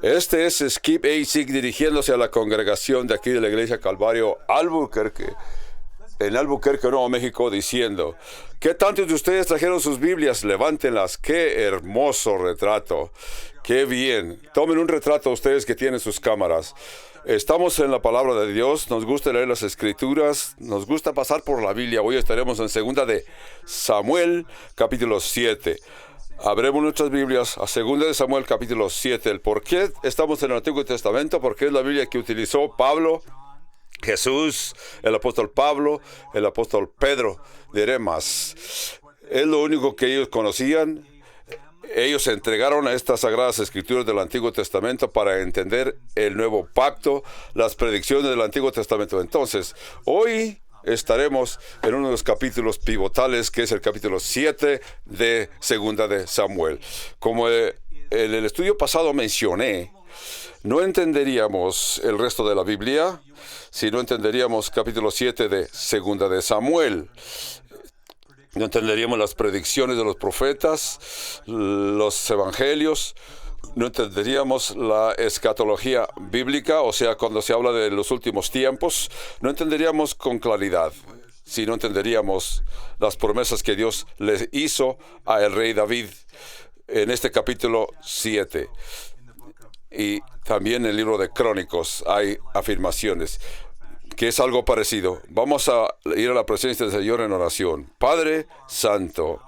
Este es Skip Asik dirigiéndose a la congregación de aquí de la Iglesia Calvario Albuquerque, en Albuquerque, Nuevo México, diciendo: ¿qué tantos de ustedes trajeron sus Biblias? Levántenlas. ¡Qué hermoso retrato! ¡Qué bien! Tomen un retrato ustedes que tienen sus cámaras. Estamos en la palabra de Dios, nos gusta leer las Escrituras, nos gusta pasar por la Biblia. Hoy estaremos en 2 de Samuel, capítulo 7. Abremos nuestras Biblias a 2 de Samuel, capítulo 7. ¿El por qué estamos en el Antiguo Testamento? Porque es la Biblia que utilizó Pablo, Jesús, el apóstol Pablo, el apóstol Pedro. Diré más. Es lo único que ellos conocían. Ellos se entregaron a estas sagradas escrituras del Antiguo Testamento para entender el nuevo pacto, las predicciones del Antiguo Testamento. Entonces, hoy estaremos en uno de los capítulos pivotales, que es el capítulo 7 de 2 de Samuel. Como en el estudio pasado mencioné, no entenderíamos el resto de la Biblia si no entenderíamos capítulo 7 de 2 de Samuel. No entenderíamos las predicciones de los profetas, los evangelios. No entenderíamos la escatología bíblica, o sea, cuando se habla de los últimos tiempos. No entenderíamos con claridad si no entenderíamos las promesas que Dios le hizo al rey David en este capítulo 7. Y también en el libro de Crónicos hay afirmaciones que es algo parecido. Vamos a ir a la presencia del Señor en oración. Padre Santo,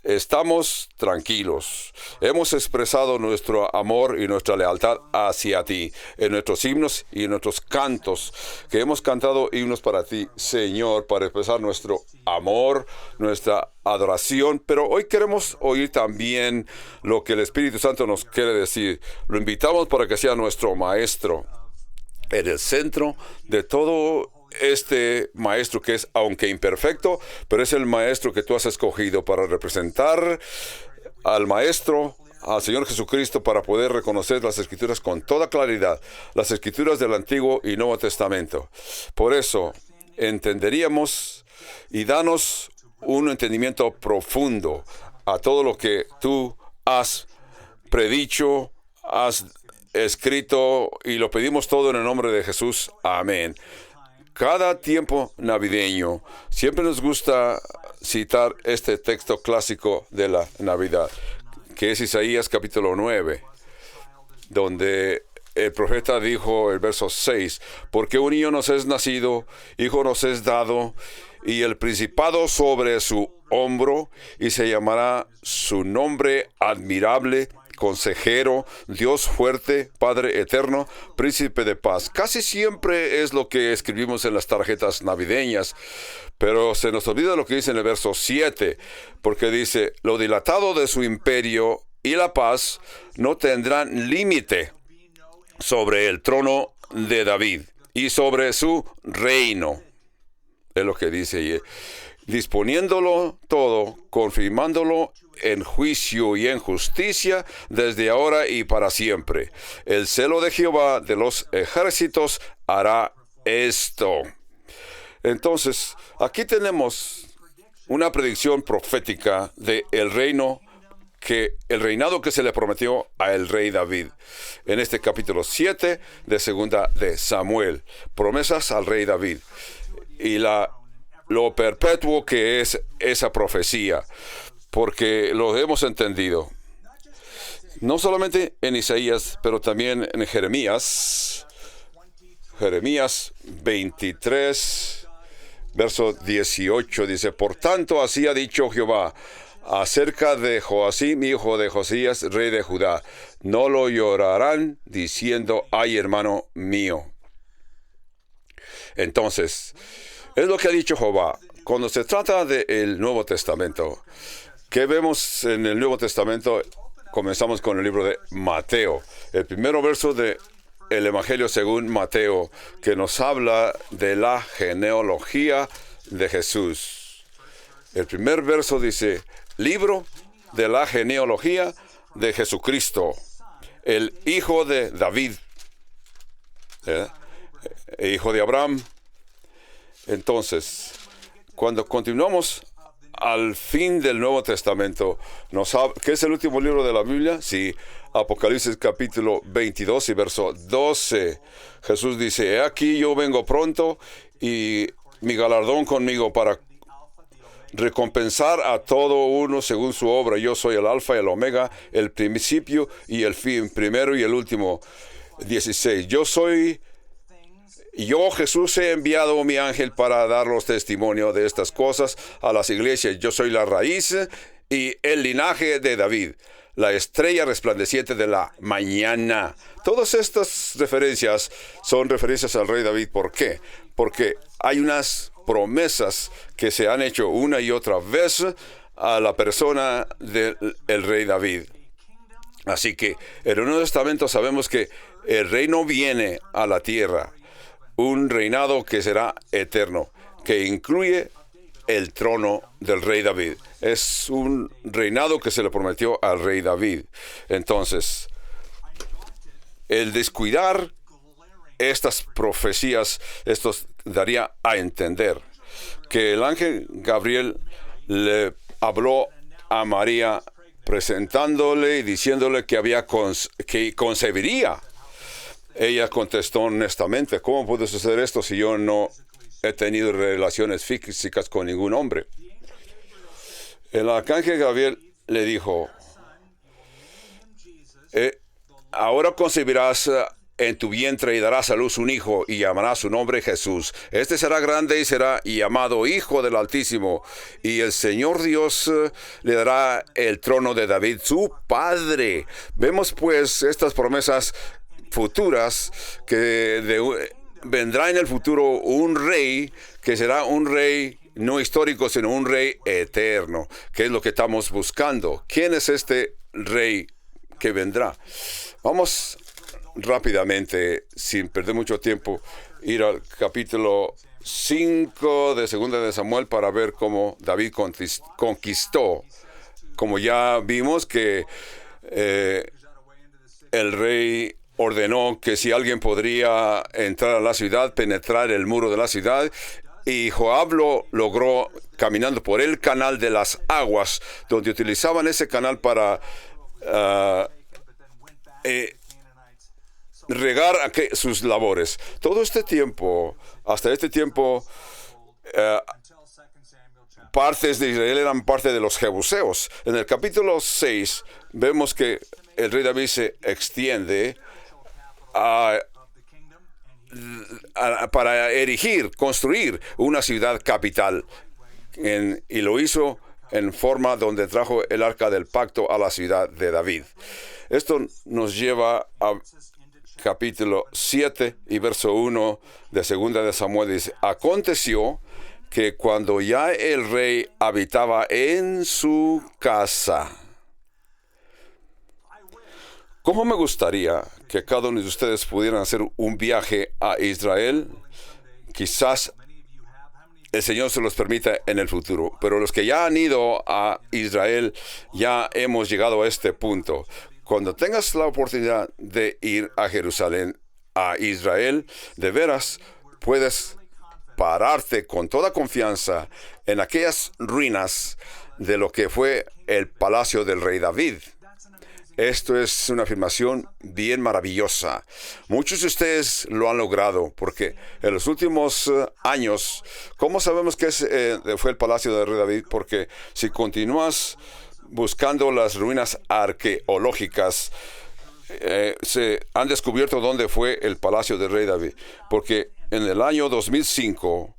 estamos tranquilos. Hemos expresado nuestro amor y nuestra lealtad hacia ti en nuestros himnos y en nuestros cantos, que hemos cantado himnos para ti, Señor, para expresar nuestro amor, nuestra adoración. Pero hoy queremos oír también lo que el Espíritu Santo nos quiere decir. Lo invitamos para que sea nuestro maestro en el centro de todo este maestro que es, aunque imperfecto, pero es el maestro que tú has escogido para representar al maestro, al Señor Jesucristo, para poder reconocer las Escrituras con toda claridad, las Escrituras del Antiguo y Nuevo Testamento. Por eso, entenderíamos y danos un entendimiento profundo a todo lo que tú has predicho, has escrito, y lo pedimos todo en el nombre de Jesús. Amén. Cada tiempo navideño siempre nos gusta citar este texto clásico de la Navidad, que es Isaías capítulo 9, donde el profeta dijo, el verso 6, porque un niño nos es nacido, hijo nos es dado, y el principado sobre su hombro, y se llamará su nombre admirable, Consejero, Dios fuerte, Padre eterno, Príncipe de paz. Casi siempre es lo que escribimos en las tarjetas navideñas, pero se nos olvida lo que dice en el verso 7, porque dice, lo dilatado de su imperio y la paz no tendrán límite sobre el trono de David y sobre su reino. Es lo que dice, y disponiéndolo todo, confirmándolo en juicio y en justicia desde ahora y para siempre. El celo de Jehová de los ejércitos hará esto. Entonces, aquí tenemos una predicción profética de el reinado que se le prometió al rey David. En este capítulo 7 de 2 de Samuel, promesas al rey David y lo perpetuo que es esa profecía, porque lo hemos entendido, no solamente en Isaías, pero también en Jeremías 23, verso 18, dice, por tanto así ha dicho Jehová acerca de Joacim, hijo de Josías, rey de Judá, no lo llorarán diciendo, ay hermano mío. Entonces, es lo que ha dicho Jehová. Cuando se trata del Nuevo Testamento, ¿qué vemos en el Nuevo Testamento? Comenzamos con el libro de Mateo, el primer verso del Evangelio según Mateo, que nos habla de la genealogía de Jesús. El primer verso dice, libro de la genealogía de Jesucristo, el hijo de David, hijo de Abraham. Entonces, cuando continuamos al fin del Nuevo Testamento. ¿Qué es el último libro de la Biblia? Sí, Apocalipsis capítulo 22 y verso 12. Jesús dice, he aquí yo vengo pronto y mi galardón conmigo para recompensar a todo uno según su obra. Yo soy el Alfa y el Omega, el principio y el fin, primero y el último. 16. Yo, Jesús, he enviado mi ángel para daros testimonio de estas cosas a las iglesias. Yo soy la raíz y el linaje de David, la estrella resplandeciente de la mañana. Todas estas referencias son referencias al rey David. ¿Por qué? Porque hay unas promesas que se han hecho una y otra vez a la persona del rey David. Así que en el Nuevo Testamento sabemos que el reino viene a la tierra, un reinado que será eterno, que incluye el trono del rey David. Es un reinado que se le prometió al rey David. Entonces, el descuidar estas profecías, esto daría a entender que el ángel Gabriel le habló a María presentándole y diciéndole que concebiría. Ella contestó honestamente, ¿cómo puede suceder esto si yo no he tenido relaciones físicas con ningún hombre? El arcángel Gabriel le dijo, ahora concebirás en tu vientre y darás a luz un hijo y llamarás su nombre Jesús. Este será grande y será llamado Hijo del Altísimo. Y el Señor Dios le dará el trono de David, su padre. Vemos pues estas promesas futuras que vendrá en el futuro un rey que será un rey no histórico, sino un rey eterno, que es lo que estamos buscando. ¿Quién es este rey que vendrá? Vamos rápidamente, sin perder mucho tiempo, ir al capítulo 5 de Segunda de Samuel para ver cómo David conquistó. Como ya vimos que el rey ordenó que si alguien podría entrar a la ciudad, penetrar el muro de la ciudad, y Joab lo logró caminando por el canal de las aguas, donde utilizaban ese canal para regar sus labores. Todo este tiempo, hasta este tiempo, partes de Israel eran parte de los jebuseos. En el capítulo 6 vemos que el rey David se extiende para construir una ciudad capital, y lo hizo en forma donde trajo el arca del pacto a la ciudad de David. Esto nos lleva a capítulo 7 y verso 1 de Segunda de Samuel. Dice, aconteció que cuando ya el rey habitaba en su casa. ¿Cómo me gustaría que cada uno de ustedes pudieran hacer un viaje a Israel? Quizás el Señor se los permita en el futuro, pero los que ya han ido a Israel, ya hemos llegado a este punto. Cuando tengas la oportunidad de ir a Jerusalén, a Israel, de veras puedes pararte con toda confianza en aquellas ruinas de lo que fue el palacio del rey David. Esto es una afirmación bien maravillosa. Muchos de ustedes lo han logrado porque en los últimos años, ¿cómo sabemos que fue el palacio del rey David? Porque si continúas buscando las ruinas arqueológicas, se han descubierto dónde fue el palacio del rey David. Porque en el año 2005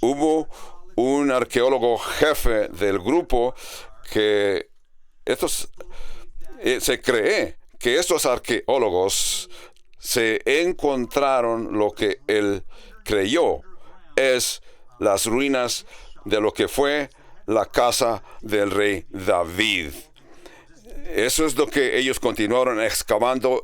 hubo un arqueólogo jefe del grupo que se cree que estos arqueólogos se encontraron lo que él creyó es las ruinas de lo que fue la casa del rey David. Eso es lo que ellos continuaron excavando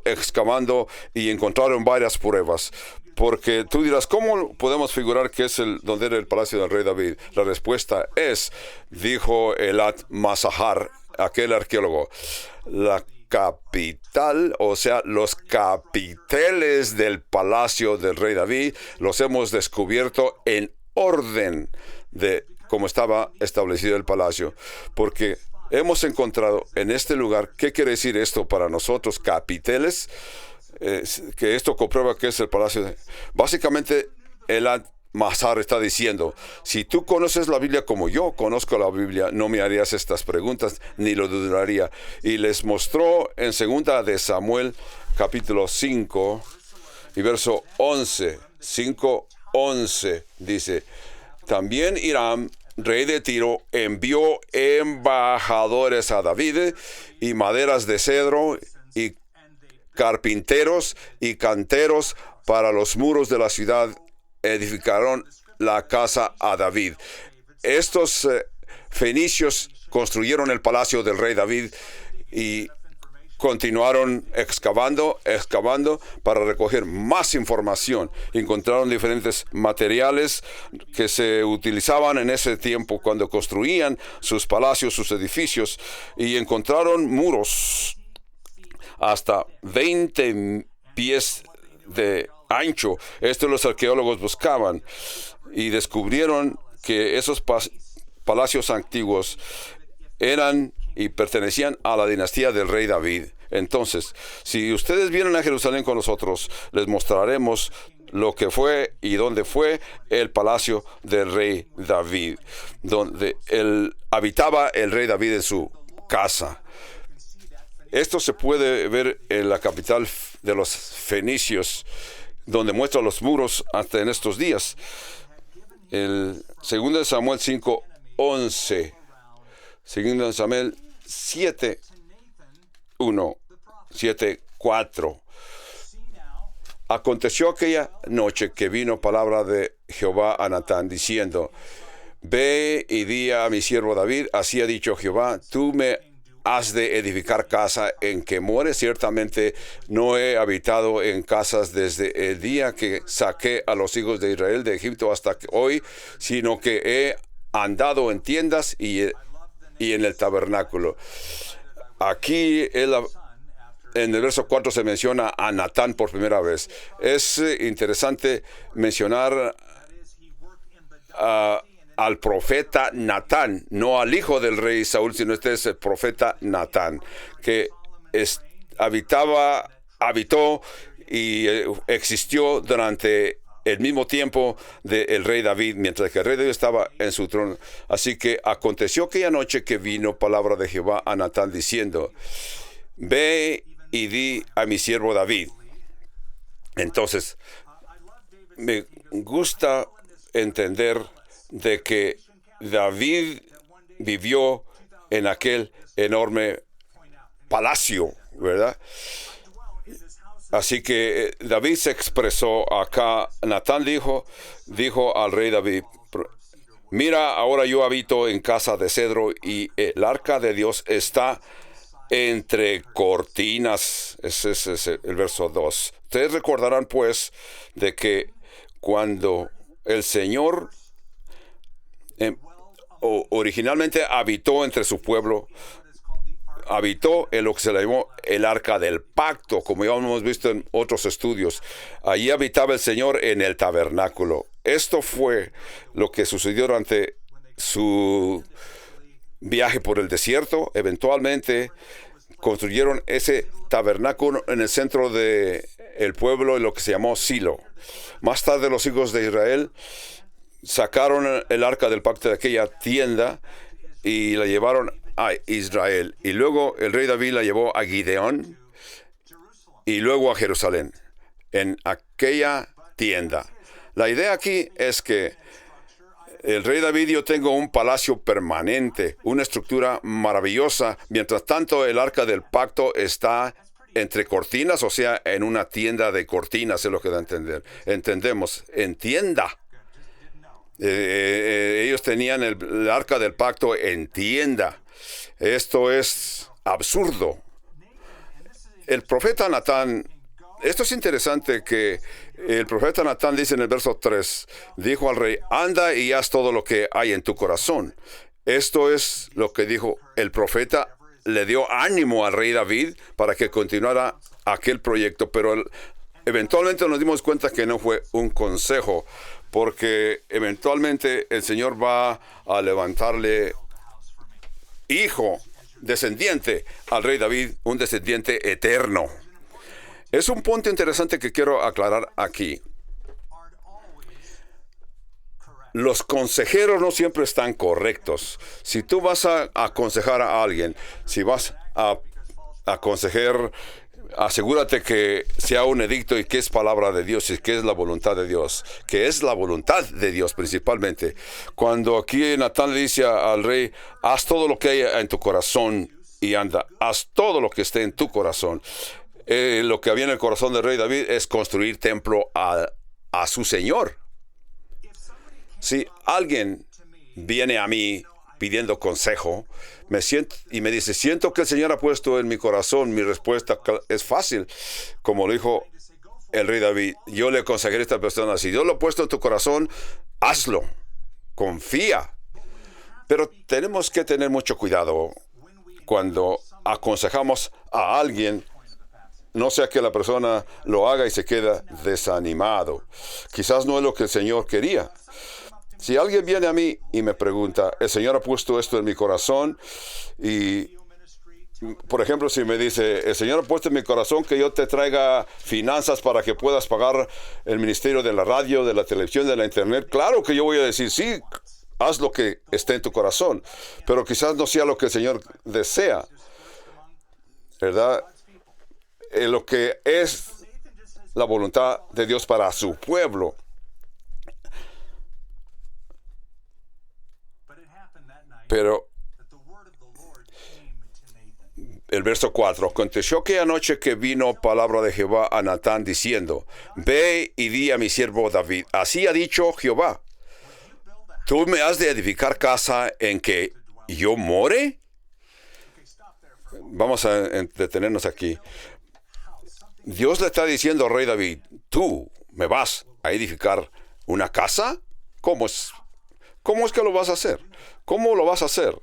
y encontraron varias pruebas. Porque tú dirás, ¿cómo podemos figurar que es donde era el palacio del rey David? La respuesta es, dijo Elat Mazahar, aquel arqueólogo, la capital, o sea, los capiteles del palacio del rey David, los hemos descubierto en orden como estaba establecido el palacio, porque hemos encontrado en este lugar. ¿Qué quiere decir esto para nosotros, capiteles? Que esto comprueba que es el palacio. Básicamente, el Mazar está diciendo: si tú conoces la Biblia como yo conozco la Biblia, no me harías estas preguntas, ni lo dudaría. Y les mostró en 2 de Samuel, capítulo 5, y verso 11. 5:11 dice: también Hiram, rey de Tiro, envió embajadores a David, y maderas de cedro, y carpinteros y canteros para los muros de la ciudad. Edificaron la casa a David. Estos fenicios construyeron el palacio del rey David y continuaron excavando para recoger más información. Encontraron diferentes materiales que se utilizaban en ese tiempo cuando construían sus palacios, sus edificios, y encontraron muros hasta 20 pies de ancho. Esto los arqueólogos buscaban y descubrieron que esos palacios antiguos eran y pertenecían a la dinastía del rey David. Entonces, si ustedes vienen a Jerusalén con nosotros, les mostraremos lo que fue y dónde fue el palacio del rey David, donde habitaba el rey David en su casa. Esto se puede ver en la capital de los fenicios, donde muestra los muros hasta en estos días. El 2 de Samuel 5:11, 2 de Samuel 7:1, 7:4. Aconteció aquella noche que vino palabra de Jehová a Natán, diciendo: ve y di a mi siervo David, así ha dicho Jehová, tú me has de edificar casa en que muere. Ciertamente no he habitado en casas desde el día que saqué a los hijos de Israel de Egipto hasta hoy, sino que he andado en tiendas y en el tabernáculo. Aquí en el verso 4 se menciona a Natán por primera vez. Es interesante mencionar al profeta Natán, no al hijo del rey Saúl, sino este es el profeta Natán, que habitó y existió durante el mismo tiempo del rey David, mientras que el rey David estaba en su trono. Así que aconteció aquella noche que vino palabra de Jehová a Natán, diciendo: ve y di a mi siervo David. Entonces, me gusta entender de que David vivió en aquel enorme palacio, ¿verdad? Así que David se expresó acá. Natán dijo al rey David: mira, ahora yo habito en casa de cedro y el arca de Dios está entre cortinas. Ese es el verso 2. Ustedes recordarán pues de que cuando el Señor originalmente habitó entre su pueblo, habitó en lo que se le llamó el arca del pacto, como ya hemos visto en otros estudios. Allí habitaba el Señor en el tabernáculo. Esto fue lo que sucedió durante su viaje por el desierto. Eventualmente construyeron ese tabernáculo en el centro del pueblo, en lo que se llamó Silo. Más tarde los hijos de Israel sacaron el arca del pacto de aquella tienda y la llevaron a Israel. Y luego el rey David la llevó a Gideón y luego a Jerusalén, en aquella tienda. La idea aquí es que el rey David, yo tengo un palacio permanente, una estructura maravillosa. Mientras tanto, el arca del pacto está entre cortinas, o sea, en una tienda de cortinas, es lo que da a entender. Entendemos, en tienda. Ellos tenían el arca del pacto en tienda. Esto es absurdo. El profeta Natán, esto es interesante, que el profeta Natán dice en el verso 3, dijo al rey: anda y haz todo lo que hay en tu corazón. Esto es lo que dijo el profeta. Le dio ánimo al rey David para que continuara aquel proyecto, pero eventualmente nos dimos cuenta que no fue un consejo, porque eventualmente el Señor va a levantarle hijo, descendiente al rey David, un descendiente eterno. Es un punto interesante que quiero aclarar aquí. Los consejeros no siempre están correctos. Si tú vas a aconsejar a alguien, si vas a aconsejar, asegúrate que sea un edicto y que es palabra de Dios y que es la voluntad de Dios, que es la voluntad de Dios principalmente. Cuando aquí Natán le dice al rey, haz todo lo que haya en tu corazón y anda, haz todo lo que esté en tu corazón. Lo que había en el corazón del rey David es construir templo a su Señor. Si alguien viene a mí pidiendo consejo, me dice, siento que el Señor ha puesto en mi corazón, mi respuesta es fácil. Como lo dijo el rey David, yo le aconsejaré a esta persona, si Dios lo ha puesto en tu corazón, hazlo, confía. Pero tenemos que tener mucho cuidado cuando aconsejamos a alguien, no sea que la persona lo haga y se queda desanimado. Quizás no es lo que el Señor quería. Si alguien viene a mí y me pregunta, el Señor ha puesto esto en mi corazón, y por ejemplo, si me dice, el Señor ha puesto en mi corazón que yo te traiga finanzas para que puedas pagar el ministerio de la radio, de la televisión, de la internet, claro que yo voy a decir, sí, haz lo que esté en tu corazón, pero quizás no sea lo que el Señor desea, ¿verdad? Lo que es la voluntad de Dios para su pueblo. Pero el verso 4, aconteció que anoche que vino palabra de Jehová a Natán diciendo, ve y di a mi siervo David, así ha dicho Jehová, ¿tú me has de edificar casa en que yo more? Vamos a detenernos aquí. Dios le está diciendo al rey David, ¿tú me vas a edificar una casa? ¿Cómo es que lo vas a hacer? ¿Cómo lo vas a hacer?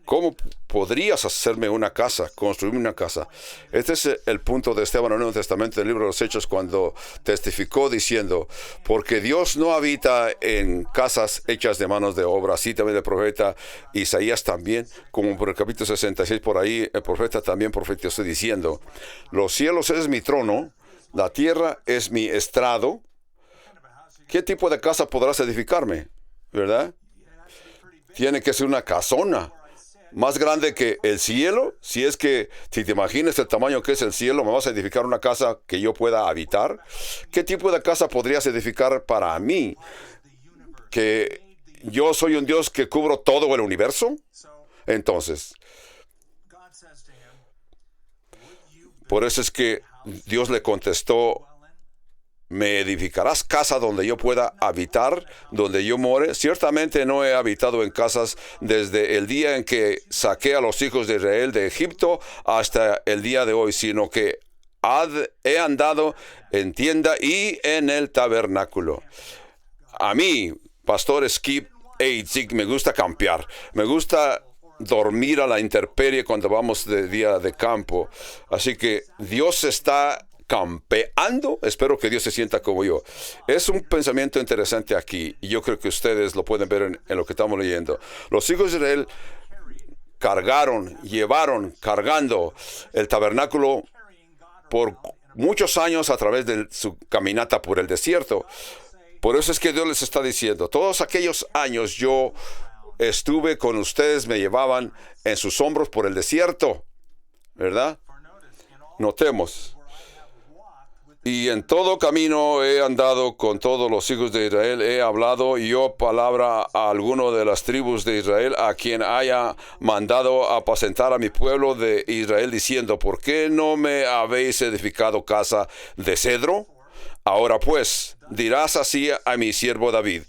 ¿Cómo podrías hacerme una casa, construirme una casa? Este es el punto de Esteban en el Nuevo Testamento del libro de los Hechos, cuando testificó diciendo, porque Dios no habita en casas hechas de manos de obra. Así también el profeta Isaías también, como por el capítulo 66, por ahí el profeta también profetizó diciendo, los cielos es mi trono, la tierra es mi estrado. ¿Qué tipo de casa podrás edificarme? ¿Verdad? Tiene que ser una casona más grande que el cielo. Si te imaginas el tamaño que es el cielo, ¿me vas a edificar una casa que yo pueda habitar? ¿Qué tipo de casa podrías edificar para mí? ¿Que yo soy un Dios que cubro todo el universo? Entonces, por eso es que Dios le contestó, ¿me edificarás casa donde yo pueda habitar, donde yo more? Ciertamente no he habitado en casas desde el día en que saqué a los hijos de Israel de Egipto hasta el día de hoy, sino que he andado en tienda y en el tabernáculo. A mí, Pastor Skip Eitzig, me gusta campear, me gusta dormir a la intemperie cuando vamos de día de campo. Así que Dios está campeando. Espero que Dios se sienta como yo. Es un pensamiento interesante aquí, y yo creo que ustedes lo pueden ver en lo que estamos leyendo. Los hijos de Israel llevaron cargando el tabernáculo por muchos años a través de su caminata por el desierto. Por eso es que Dios les está diciendo, todos aquellos años yo estuve con ustedes, me llevaban en sus hombros por el desierto, ¿verdad? Notemos. Y en todo camino he andado con todos los hijos de Israel, he hablado yo palabra a alguno de las tribus de Israel, a quien haya mandado apacentar a mi pueblo de Israel, diciendo, ¿por qué no me habéis edificado casa de cedro? Ahora pues, dirás así a mi siervo David,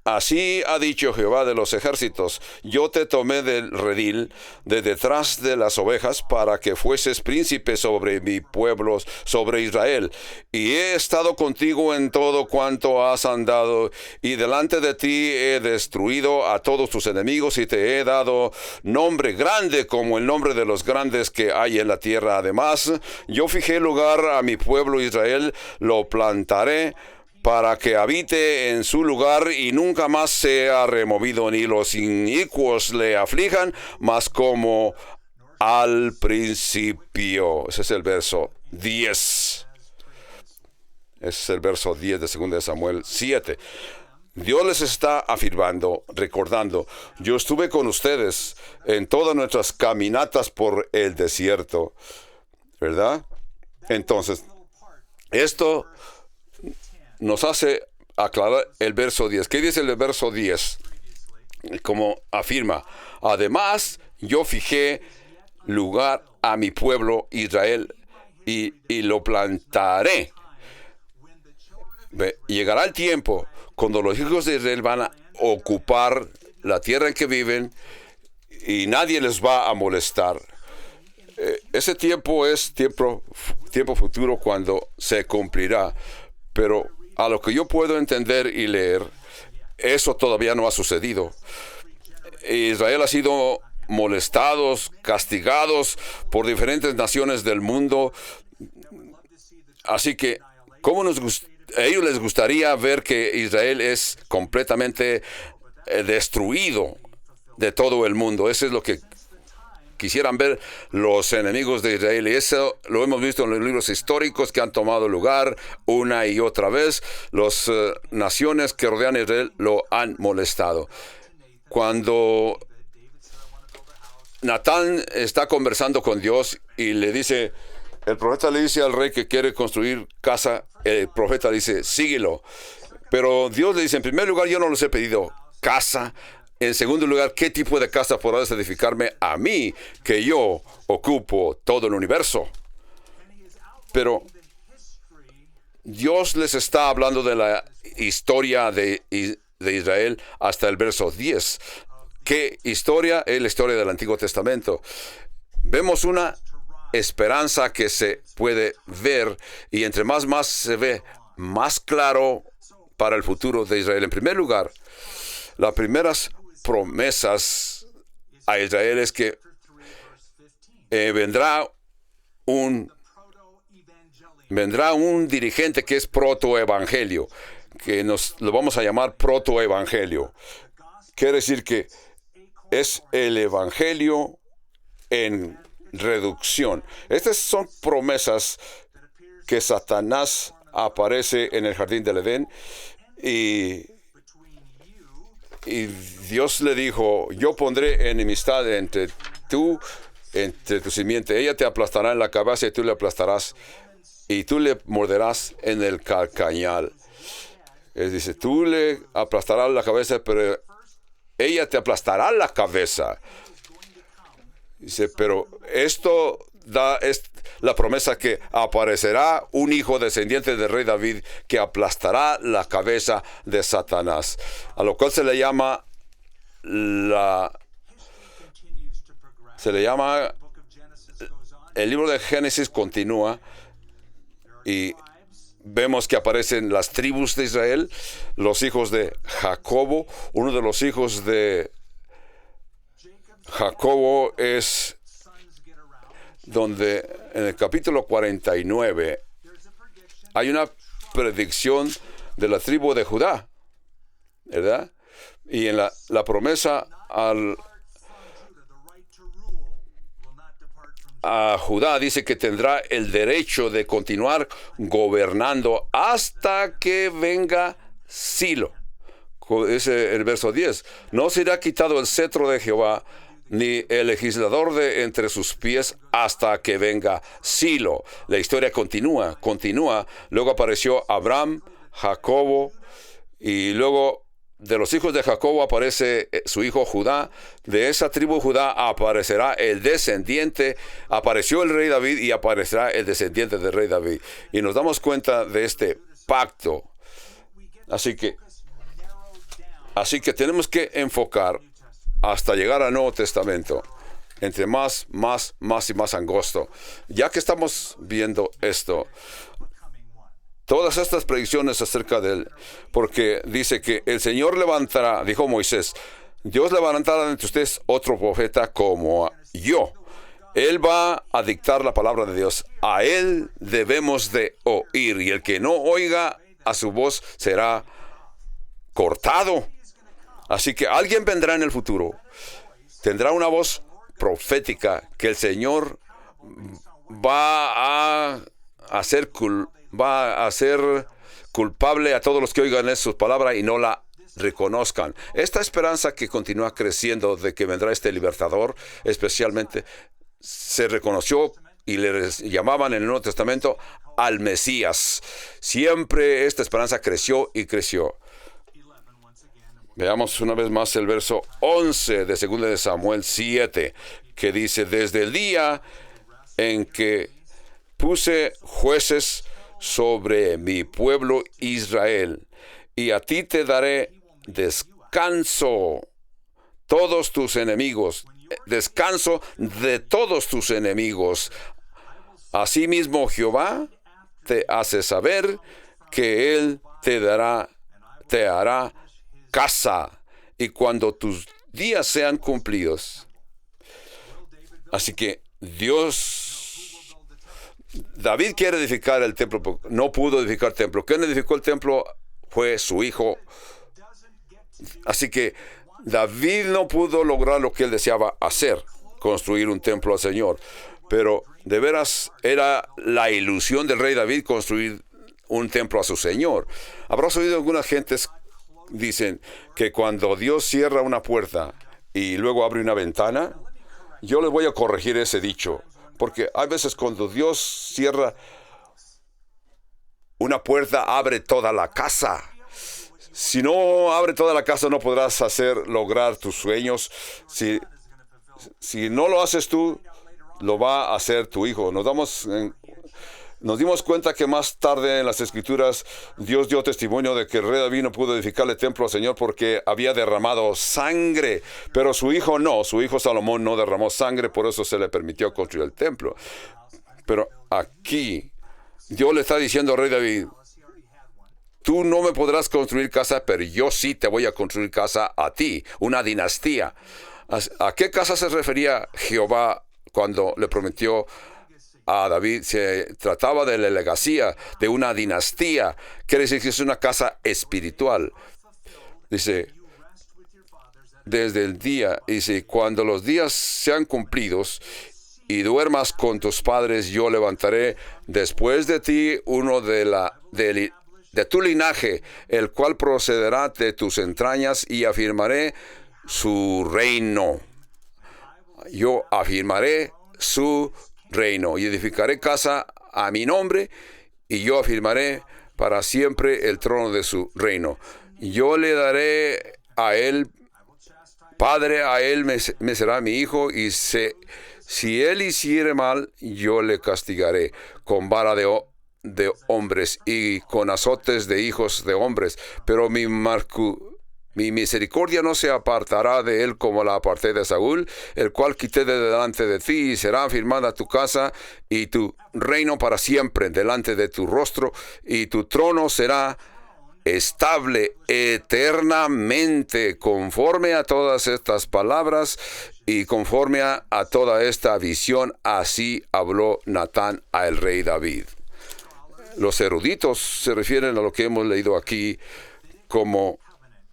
Así ha dicho Jehová de los ejércitos: yo te tomé del redil, de detrás de las ovejas, para que fueses príncipe sobre mi pueblo, sobre Israel. Y he estado contigo en todo cuanto has andado, y delante de ti he destruido a todos tus enemigos, y te he dado nombre grande como el nombre de los grandes que hay en la tierra. Además, yo fijé lugar a mi pueblo Israel, lo plantaré para que habite en su lugar y nunca más sea removido, ni los inicuos le aflijan, más como al principio. Ese es el verso 10. Ese es el verso 10 de 2 de Samuel 7. Dios les está afirmando, recordando: yo estuve con ustedes en todas nuestras caminatas por el desierto, ¿verdad? Entonces, esto nos hace aclarar el verso 10. ¿Qué dice el verso 10? Como afirma: además, yo fijé lugar a mi pueblo Israel y lo plantaré. Llegará el tiempo cuando los hijos de Israel van a ocupar la tierra en que viven y nadie les va a molestar. Ese tiempo es tiempo futuro cuando se cumplirá. Pero a lo que yo puedo entender y leer, eso todavía no ha sucedido. Israel ha sido molestados, castigados por diferentes naciones del mundo. Así que, a ellos les gustaría ver que Israel es completamente destruido de todo el mundo. Eso es lo que quisieran ver los enemigos de Israel, y eso lo hemos visto en los libros históricos que han tomado lugar una y otra vez. Las naciones que rodean a Israel lo han molestado. Cuando Natán está conversando con Dios y le dice, el profeta le dice al rey que quiere construir casa, el profeta dice, síguelo. Pero Dios le dice, en primer lugar, yo no les he pedido casa. En segundo lugar, ¿qué tipo de casa podrás edificarme a mí, que yo ocupo todo el universo? Pero Dios les está hablando de la historia de Israel hasta el verso 10. ¿Qué historia? Es la historia del Antiguo Testamento. Vemos una esperanza que se puede ver, y entre más se ve, más claro para el futuro de Israel. En primer lugar, las primeras promesas a Israel es que vendrá un dirigente que es protoevangelio, que lo vamos a llamar protoevangelio. Quiere decir que es el evangelio en reducción. Estas son promesas que Satanás aparece en el jardín del Edén, y Dios le dijo, yo pondré enemistad entre tu simiente. Ella te aplastará en la cabeza y tú le aplastarás, y tú le morderás en el calcañal. Dice, tú le aplastarás la cabeza, pero ella te aplastará la cabeza. Dice, pero esto es la promesa que aparecerá un hijo descendiente del rey David que aplastará la cabeza de Satanás, a lo cual se le llama el libro de Génesis continúa, y vemos que aparecen las tribus de Israel, los hijos de Jacobo. Uno de los hijos de Jacobo es donde en el capítulo 49 hay una predicción de la tribu de Judá, ¿verdad? Y en la promesa a Judá dice que tendrá el derecho de continuar gobernando hasta que venga Silo. Dice el verso 10, no será quitado el cetro de Jehová, ni el legislador de entre sus pies hasta que venga Silo. La historia continúa. Luego apareció Abraham, Jacobo, y luego de los hijos de Jacobo aparece su hijo Judá. De esa tribu Judá aparecerá el descendiente. Apareció el rey David y aparecerá el descendiente del rey David. Y nos damos cuenta de este pacto. Así que Así que tenemos que enfocar hasta llegar al Nuevo Testamento, entre más y más angosto. Ya que estamos viendo esto, todas estas predicciones acerca de él, porque dice que el Señor levantará, dijo Moisés, Dios levantará entre ustedes otro profeta como yo. Él va a dictar la palabra de Dios. A él debemos de oír, y el que no oiga a su voz será cortado. Así que alguien vendrá en el futuro, tendrá una voz profética que el Señor va a hacer culpable a todos los que oigan su palabra y no la reconozcan. Esta esperanza que continúa creciendo de que vendrá este libertador, especialmente se reconoció y le llamaban en el Nuevo Testamento al Mesías. Siempre esta esperanza creció y creció. Veamos una vez más el verso 11 de 2 de Samuel 7, que dice, desde el día en que puse jueces sobre mi pueblo Israel, y a ti te daré descanso todos tus enemigos, descanso de todos tus enemigos. Asimismo Jehová te hace saber que Él te hará casa, y cuando tus días sean cumplidos. Así que David quiere edificar el templo, no pudo edificar el templo. ¿Quién edificó el templo? Fue su hijo. Así que David no pudo lograr lo que él deseaba hacer, construir un templo al Señor. Pero de veras era la ilusión del rey David construir un templo a su Señor. Habrás oído algunas gentes dicen que cuando Dios cierra una puerta y luego abre una ventana, yo les voy a corregir ese dicho, porque hay veces cuando Dios cierra una puerta, abre toda la casa. Si no abre toda la casa, no podrás lograr tus sueños. Si no lo haces tú, lo va a hacer tu hijo. Nos dimos cuenta que más tarde en las Escrituras Dios dio testimonio de que el rey David no pudo edificarle el templo al Señor porque había derramado sangre, pero su hijo Salomón no derramó sangre, por eso se le permitió construir el templo. Pero aquí Dios le está diciendo al rey David, tú no me podrás construir casa, pero yo sí te voy a construir casa a ti, una dinastía. ¿A qué casa se refería Jehová cuando le prometió a David? Se trataba de la legacía, de una dinastía. Quiere decir que es una casa espiritual. Dice, desde el día, dice, cuando los días sean cumplidos y duermas con tus padres, yo levantaré después de ti uno de tu linaje, el cual procederá de tus entrañas, y afirmaré su reino. Yo afirmaré su reino y edificaré casa a mi nombre, y yo afirmaré para siempre el trono de su reino. Yo le daré a él padre, a él me será mi hijo, y si él hiciere mal, yo le castigaré con vara de hombres y con azotes de hijos de hombres, pero mi misericordia no se apartará de él como la aparté de Saúl, el cual quité de delante de ti, y será afirmada tu casa y tu reino para siempre delante de tu rostro, y tu trono será estable eternamente. Conforme a todas estas palabras y conforme a toda esta visión, así habló Natán al rey David. Los eruditos se refieren a lo que hemos leído aquí como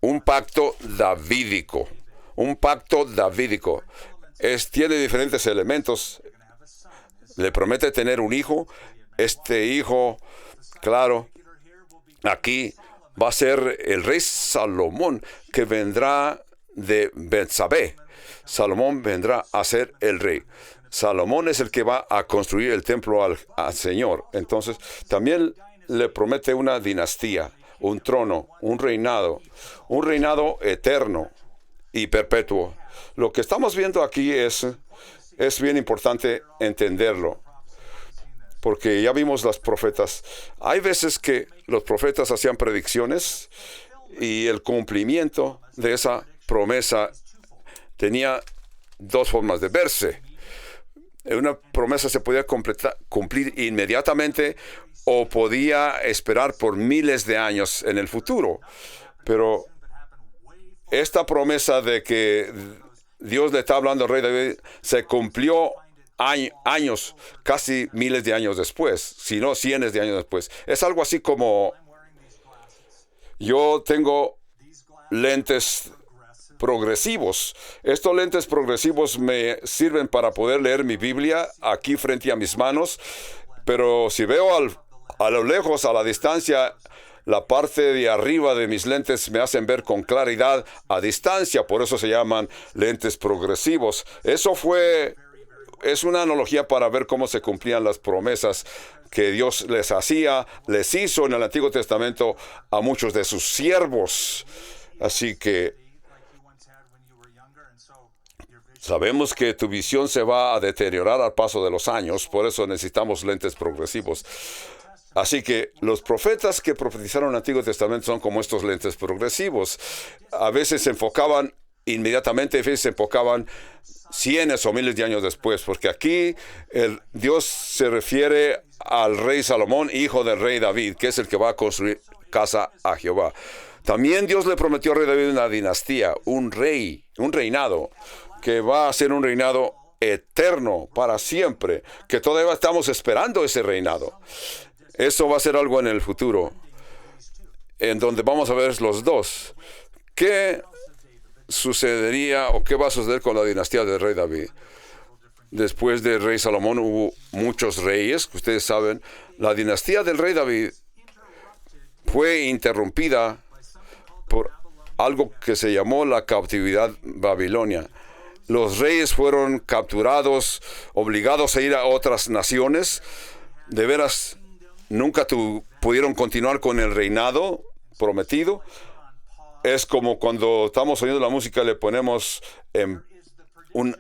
un pacto davídico. Un pacto davídico. Tiene diferentes elementos. Le promete tener un hijo. Este hijo, claro, aquí va a ser el rey Salomón, que vendrá de Betsabé. Salomón vendrá a ser el rey. Salomón es el que va a construir el templo al Señor. Entonces, también le promete una dinastía, un trono, un reinado eterno y perpetuo. Lo que estamos viendo aquí es bien importante entenderlo, porque ya vimos las profetas. Hay veces que los profetas hacían predicciones Y el cumplimiento de esa promesa tenía dos formas de verse. Una promesa se podía cumplir inmediatamente o podía esperar por miles de años en el futuro. Pero esta promesa de que Dios le está hablando al rey David se cumplió años, casi miles de años después, si no cientos de años después. Es algo así como yo tengo lentes progresivos. Estos lentes progresivos me sirven para poder leer mi Biblia aquí frente a mis manos, pero si veo a lo lejos, a la distancia, la parte de arriba de mis lentes me hacen ver con claridad a distancia, por eso se llaman lentes progresivos. Es una analogía para ver cómo se cumplían las promesas que Dios les hizo en el Antiguo Testamento a muchos de sus siervos. Así que sabemos que tu visión se va a deteriorar al paso de los años, por eso necesitamos lentes progresivos. Así que los profetas que profetizaron en el Antiguo Testamento son como estos lentes progresivos. A veces se enfocaban inmediatamente, a veces se enfocaban cientos o miles de años después, porque aquí Dios se refiere al rey Salomón, hijo del rey David, que es el que va a construir casa a Jehová. También Dios le prometió al rey David una dinastía, un reinado, que va a ser un reinado eterno para siempre, que todavía estamos esperando ese reinado. Eso va a ser algo en el futuro, en donde vamos a ver los dos. ¿Qué sucedería o qué va a suceder con la dinastía del rey David? Después del rey Salomón hubo muchos reyes, que ustedes saben. La dinastía del rey David fue interrumpida por algo que se llamó la cautividad babilonia. Los reyes fueron capturados, obligados a ir a otras naciones. De veras, nunca pudieron continuar con el reinado prometido. Es como cuando estamos oyendo la música, le ponemos un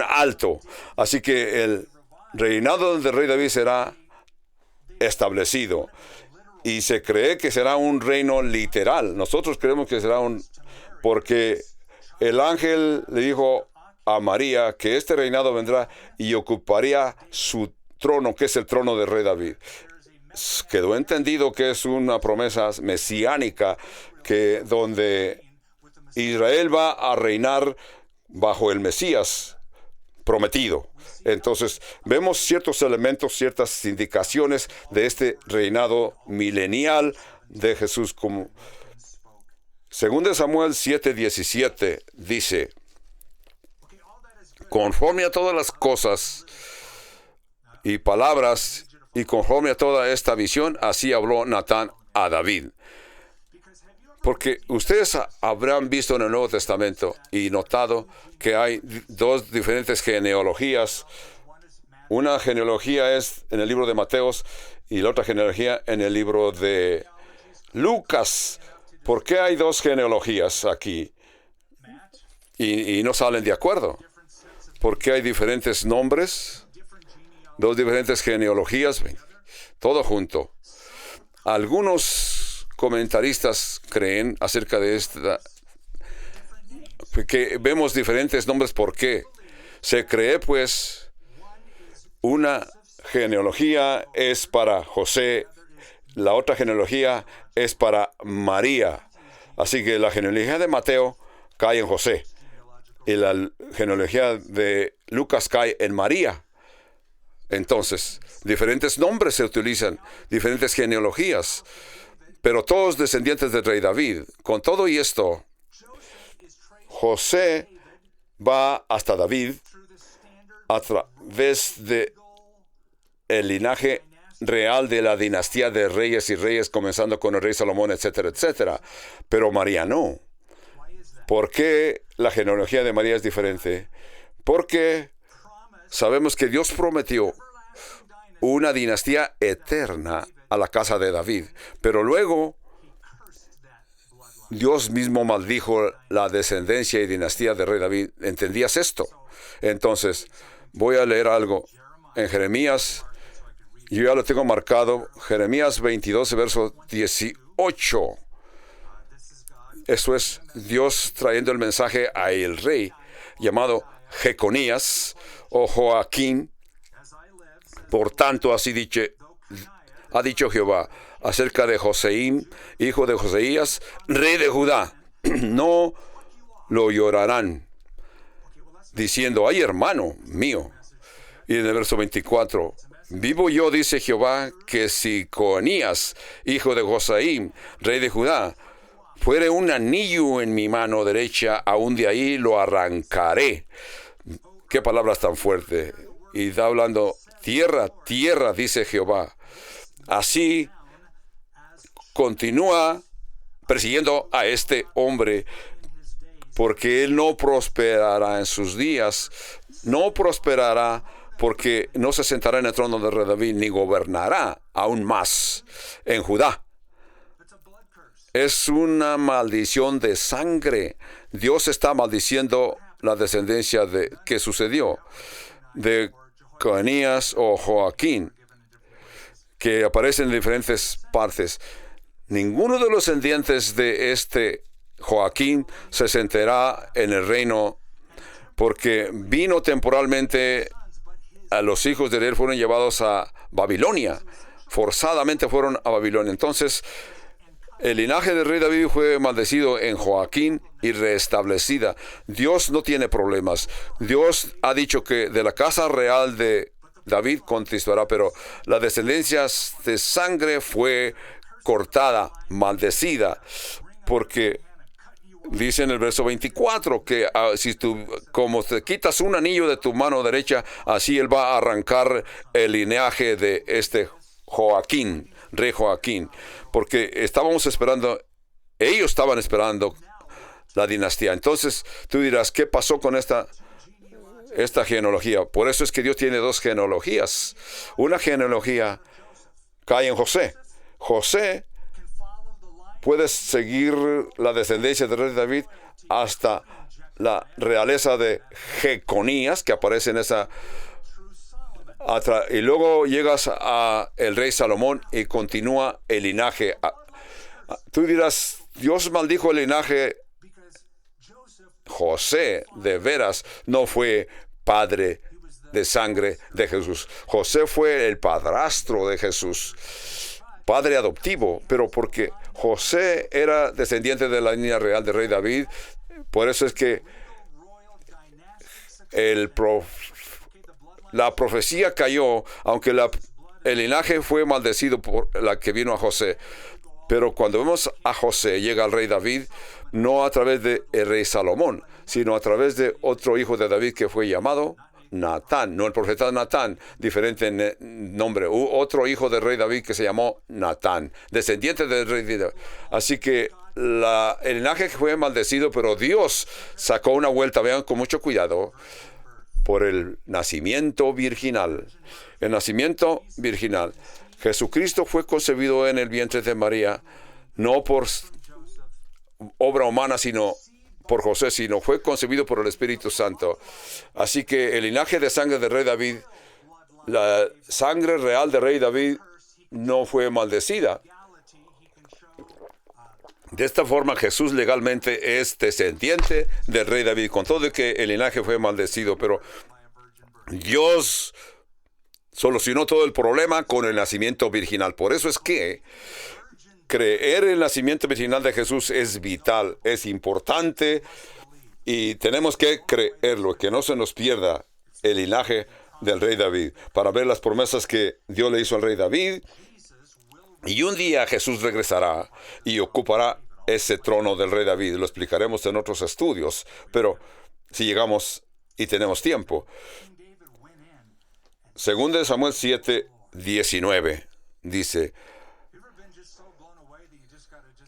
alto. Así que el reinado del rey David será establecido. Y se cree que será un reino literal. Nosotros creemos que será porque el ángel le dijo a María que este reinado vendrá y ocuparía su trono, que es el trono del rey David. Quedó entendido que es una promesa mesiánica, donde Israel va a reinar bajo el Mesías prometido. Entonces, vemos ciertos elementos, ciertas indicaciones de este reinado milenial de Jesús. Como 2 Samuel 7:17 dice: conforme a todas las cosas y palabras, y conforme a toda esta visión, así habló Natán a David. Porque ustedes habrán visto en el Nuevo Testamento y notado que hay dos diferentes genealogías. Una genealogía es en el libro de Mateos y la otra genealogía en el libro de Lucas. ¿Por qué hay dos genealogías aquí? Y no salen de acuerdo. ¿Por qué hay diferentes nombres? Dos diferentes genealogías, todo junto. Algunos comentaristas creen acerca de esta, que vemos diferentes nombres. ¿Por qué? Se cree, pues, una genealogía es para José, la otra genealogía es para María. Así que la genealogía de Mateo cae en José y la genealogía de Lucas cae en María. Entonces, diferentes nombres se utilizan, diferentes genealogías, pero todos descendientes del rey David. Con todo y esto, José va hasta David a través de el linaje real de la dinastía de reyes y reyes, comenzando con el rey Salomón, etcétera, etcétera. Pero María no. ¿Por qué la genealogía de María es diferente? Porque sabemos que Dios prometió una dinastía eterna a la casa de David, pero luego Dios mismo maldijo la descendencia y dinastía del rey David. ¿Entendías esto? Entonces, voy a leer algo en Jeremías. Yo ya lo tengo marcado. Jeremías 22, verso 18. Eso es Dios trayendo el mensaje a el rey llamado Jeconías o Joaquín. Por tanto, ha dicho Jehová acerca de Joseim, hijo de Joseías, rey de Judá. No lo llorarán, diciendo, ay, hermano mío. Y en el verso 24, vivo yo, dice Jehová, que si Conías, hijo de Josaim, rey de Judá, fuere un anillo en mi mano derecha, aún de ahí lo arrancaré. Qué palabras tan fuertes. Y está hablando, tierra, tierra, dice Jehová. Así continúa persiguiendo a este hombre, porque él no prosperará en sus días, no prosperará porque no se sentará en el trono de rey David, ni gobernará aún más en Judá. Es una maldición de sangre. Dios está maldiciendo la descendencia que sucedió de Conías o Joaquín, que aparecen en diferentes partes. Ninguno de los descendientes de este Joaquín se sentará en el reino, porque vino temporalmente. A los hijos de él fueron llevados a Babilonia, forzadamente fueron a Babilonia. Entonces, el linaje del rey David fue maldecido en Joaquín y restablecida. Dios no tiene problemas. Dios ha dicho que de la casa real de David continuará, pero la descendencia de sangre fue cortada, maldecida, porque dice en el verso 24 que si tú, como te quitas un anillo de tu mano derecha, así él va a arrancar el linaje de este Joaquín, rey Joaquín, porque ellos estaban esperando la dinastía. Entonces tú dirás, ¿qué pasó con esta genealogía? Por eso es que Dios tiene dos genealogías. Una genealogía cae en José. José puede seguir la descendencia del rey David hasta la realeza de Jeconías, que aparece en esa. Y luego llegas a el rey Salomón y continúa el linaje. Tú dirás, Dios maldijo el linaje. José, de veras, no fue padre de sangre de Jesús. José fue el padrastro de Jesús, padre adoptivo, pero porque José era descendiente de la línea real del rey David, por eso es que la profecía cayó, aunque el linaje fue maldecido por la que vino a José. Pero cuando vemos a José, llega al rey David, no a través del rey Salomón, sino a través de otro hijo de David que fue llamado Natán, no el profeta Natán, diferente en nombre, otro hijo del rey David que se llamó Natán, descendiente del rey David. Así que el linaje fue maldecido, pero Dios sacó una vuelta, vean con mucho cuidado, por el nacimiento virginal. El nacimiento virginal. Jesucristo fue concebido en el vientre de María, no por obra humana, sino por José, sino fue concebido por el Espíritu Santo. Así que el linaje de sangre del rey David, la sangre real del rey David, no fue maldecida. De esta forma, Jesús legalmente es descendiente del rey David, con todo de que el linaje fue maldecido, pero Dios solucionó todo el problema con el nacimiento virginal. Por eso es que creer en el nacimiento virginal de Jesús es vital, es importante, y tenemos que creerlo, que no se nos pierda el linaje del rey David, para ver las promesas que Dios le hizo al rey David. Y un día Jesús regresará y ocupará ese trono del rey David. Lo explicaremos en otros estudios, pero si llegamos y tenemos tiempo. Segundo de Samuel 7:19 dice,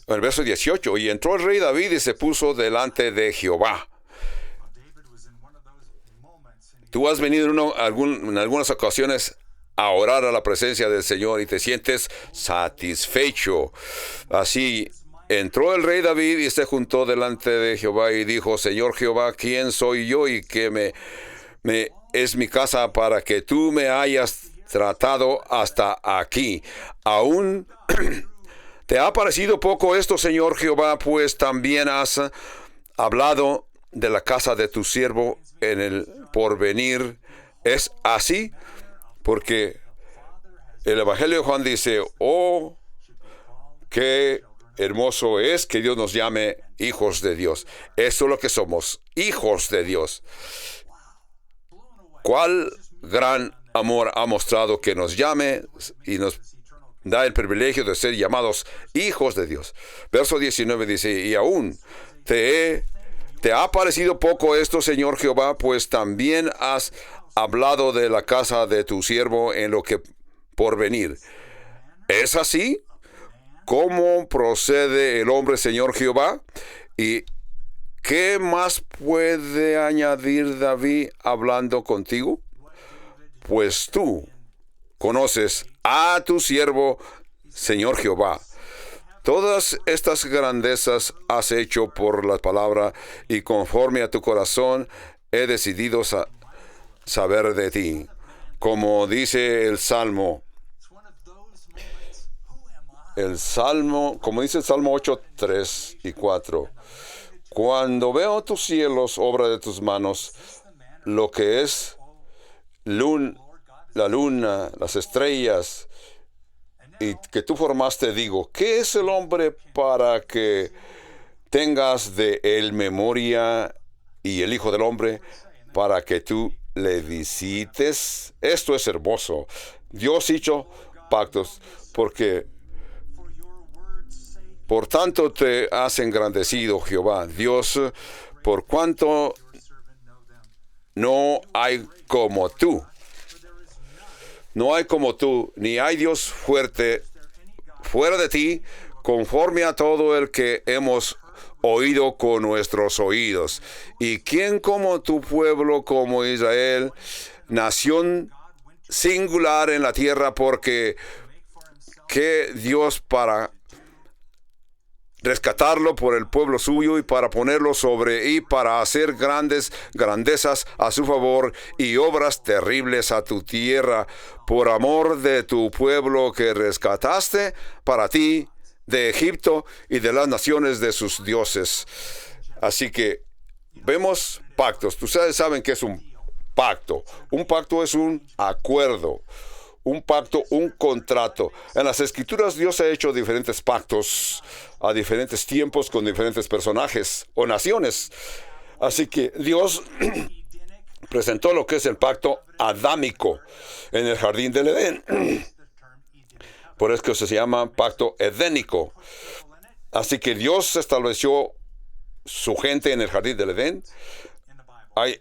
en el verso 18, y entró el rey David y se puso delante de Jehová. Tú has venido en algunas ocasiones a orar a la presencia del Señor y te sientes satisfecho. Así entró el rey David y se juntó delante de Jehová y dijo, Señor Jehová, ¿quién soy yo y qué es mi casa para que tú me hayas tratado hasta aquí? Aún ¿Te ha parecido poco esto, Señor Jehová? Pues también has hablado de la casa de tu siervo en el porvenir. ¿Es así? Porque el Evangelio de Juan dice, oh, qué hermoso es que Dios nos llame hijos de Dios. Eso es lo que somos, hijos de Dios. ¿Cuál gran amor ha mostrado que nos llame y nos da el privilegio de ser llamados hijos de Dios? Verso 19 dice, y aún te ha parecido poco esto, Señor Jehová, pues también has hablado de la casa de tu siervo en lo que por venir. ¿Es así? ¿Cómo procede el hombre, Señor Jehová? ¿Y qué más puede añadir David hablando contigo? Pues tú conoces a tu siervo, Señor Jehová. Todas estas grandezas has hecho por la palabra, y conforme a tu corazón he decidido saber de ti. Como dice el Salmo, como dice el Salmo 8, 3 y 4. Cuando veo tus cielos, obra de tus manos, lo que es la luna, las estrellas, y que tú formaste, digo, ¿qué es el hombre para que tengas de él memoria, y el Hijo del Hombre para que tú le visites? Esto es hermoso. Dios hizo pactos porque por tanto te has engrandecido, Jehová, Dios, por cuanto no hay como tú. No hay como tú, ni hay Dios fuerte fuera de ti, conforme a todo el que hemos oído con nuestros oídos. ¿Y quién como tu pueblo, como Israel, nación singular en la tierra? Porque ¿qué Dios para rescatarlo por el pueblo suyo y para ponerlo sobre y para hacer grandezas a su favor y obras terribles a tu tierra, por amor de tu pueblo que rescataste para ti de Egipto y de las naciones de sus dioses? Así que vemos pactos. Ustedes saben que es un pacto. Un pacto es un acuerdo. Un pacto, un contrato. En las Escrituras Dios ha hecho diferentes pactos a diferentes tiempos con diferentes personajes o naciones. Así que Dios presentó lo que es el pacto adámico en el jardín del Edén. Por eso que se llama pacto edénico. Así que Dios estableció su gente en el jardín del Edén.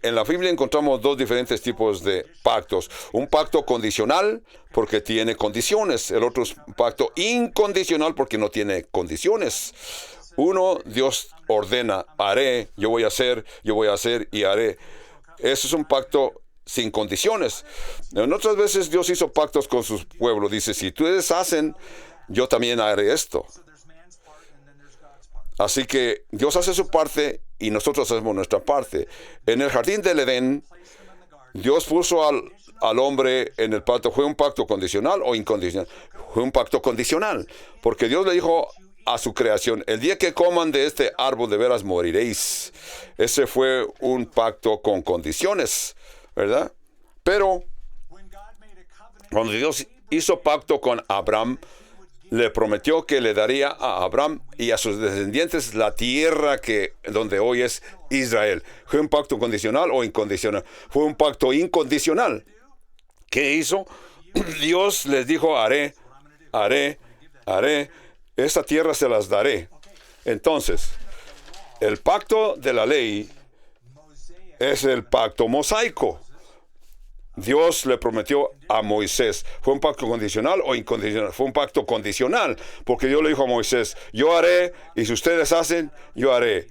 En la Biblia encontramos dos diferentes tipos de pactos. Un pacto condicional porque tiene condiciones. El otro es un pacto incondicional porque no tiene condiciones. Uno, Dios ordena, haré, yo voy a hacer y haré. Eso es un pacto sin condiciones. En otras veces Dios hizo pactos con su pueblo. Dice, si ustedes hacen, yo también haré esto. Así que Dios hace su parte y nosotros hacemos nuestra parte. En el jardín del Edén, Dios puso al hombre en el pacto. ¿Fue un pacto condicional o incondicional? Fue un pacto condicional, porque Dios le dijo a su creación, el día que coman de este árbol de veras moriréis. Ese fue un pacto con condiciones, ¿verdad? Pero cuando Dios hizo pacto con Abraham, le prometió que le daría a Abraham y a sus descendientes la tierra donde hoy es Israel. ¿Fue un pacto condicional o incondicional? Fue un pacto incondicional. ¿Qué hizo? Dios les dijo, haré. Esta tierra se las daré. Entonces, el pacto de la ley es el pacto mosaico. Dios le prometió a Moisés. ¿Fue un pacto condicional o incondicional? Fue un pacto condicional, porque Dios le dijo a Moisés, yo haré, y si ustedes hacen, yo haré.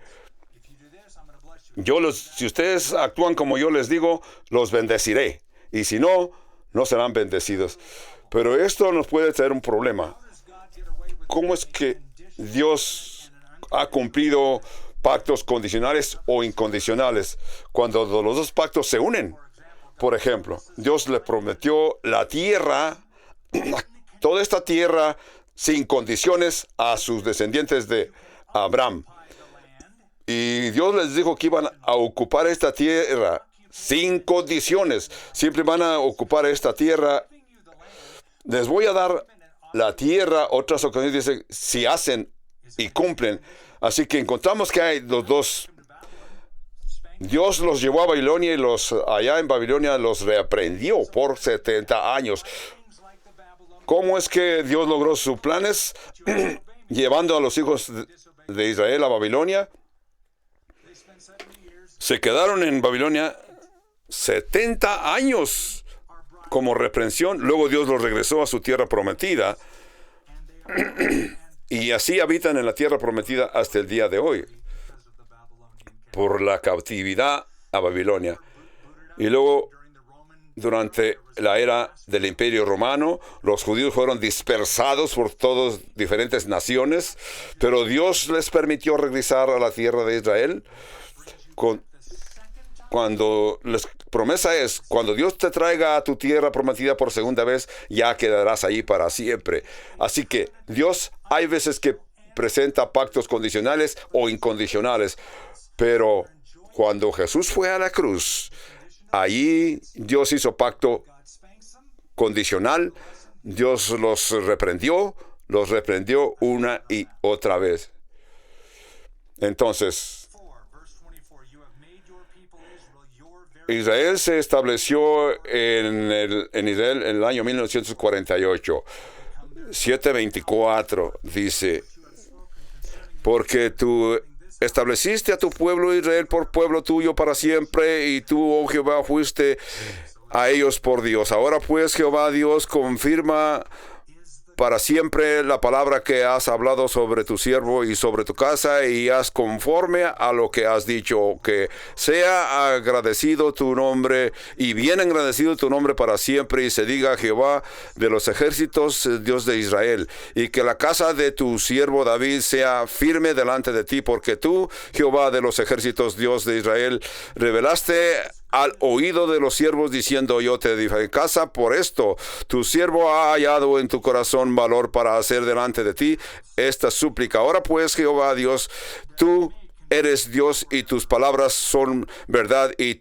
Si ustedes actúan como yo les digo, los bendeciré. Y si no, no serán bendecidos. Pero esto nos puede traer un problema. ¿Cómo es que Dios ha cumplido pactos condicionales o incondicionales cuando los dos pactos se unen? Por ejemplo, Dios le prometió la tierra, toda esta tierra sin condiciones a sus descendientes de Abraham. Y Dios les dijo que iban a ocupar esta tierra sin condiciones. Siempre van a ocupar esta tierra. Les voy a dar la tierra. Otras ocasiones dice, si hacen y cumplen. Así que encontramos que hay los dos. Dios los llevó a Babilonia y allá en Babilonia los reaprendió por 70 años. ¿Cómo es que Dios logró sus planes? Llevando a los hijos de Israel a Babilonia. Se quedaron en Babilonia 70 años como reprensión. Luego Dios los regresó a su tierra prometida. Y así habitan en la tierra prometida hasta el día de hoy, por la cautividad a Babilonia. Y luego, durante la era del Imperio Romano, los judíos fueron dispersados por todas diferentes naciones, pero Dios les permitió regresar a la tierra de Israel. Cuando la promesa es, cuando Dios te traiga a tu tierra prometida por segunda vez, ya quedarás ahí para siempre. Así que Dios hay veces que presenta pactos condicionales o incondicionales, pero cuando Jesús fue a la cruz, allí Dios hizo pacto condicional. Dios los reprendió una y otra vez. Entonces, Israel se estableció en Israel en el año 1948. 7:24 dice, porque tú estableciste a tu pueblo Israel por pueblo tuyo para siempre, y tú, oh Jehová, fuiste a ellos por Dios. Ahora pues, Jehová Dios, confirma para siempre la palabra que has hablado sobre tu siervo y sobre tu casa, y haz conforme a lo que has dicho, que sea agradecido tu nombre y bien agradecido tu nombre para siempre, y se diga Jehová de los ejércitos, Dios de Israel, y que la casa de tu siervo David sea firme delante de ti, porque tú, Jehová de los ejércitos, Dios de Israel, revelaste al oído de los siervos diciendo, yo te edificaré casa. Por esto tu siervo ha hallado en tu corazón valor para hacer delante de ti esta súplica. Ahora pues, Jehová Dios, tú eres Dios y tus palabras son verdad, y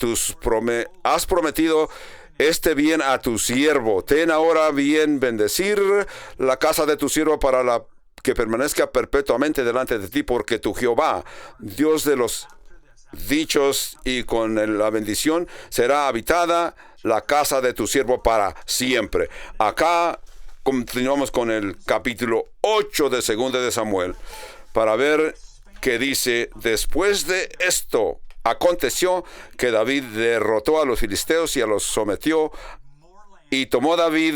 has prometido este bien a tu siervo. Ten ahora bien bendecir la casa de tu siervo para que permanezca perpetuamente delante de ti, porque tu Jehová, Dios de los dichos, y con la bendición será habitada la casa de tu siervo para siempre. Acá continuamos con el capítulo 8 de 2 de Samuel para ver qué dice. Después de esto aconteció que David derrotó a los filisteos y a los sometió, y tomó David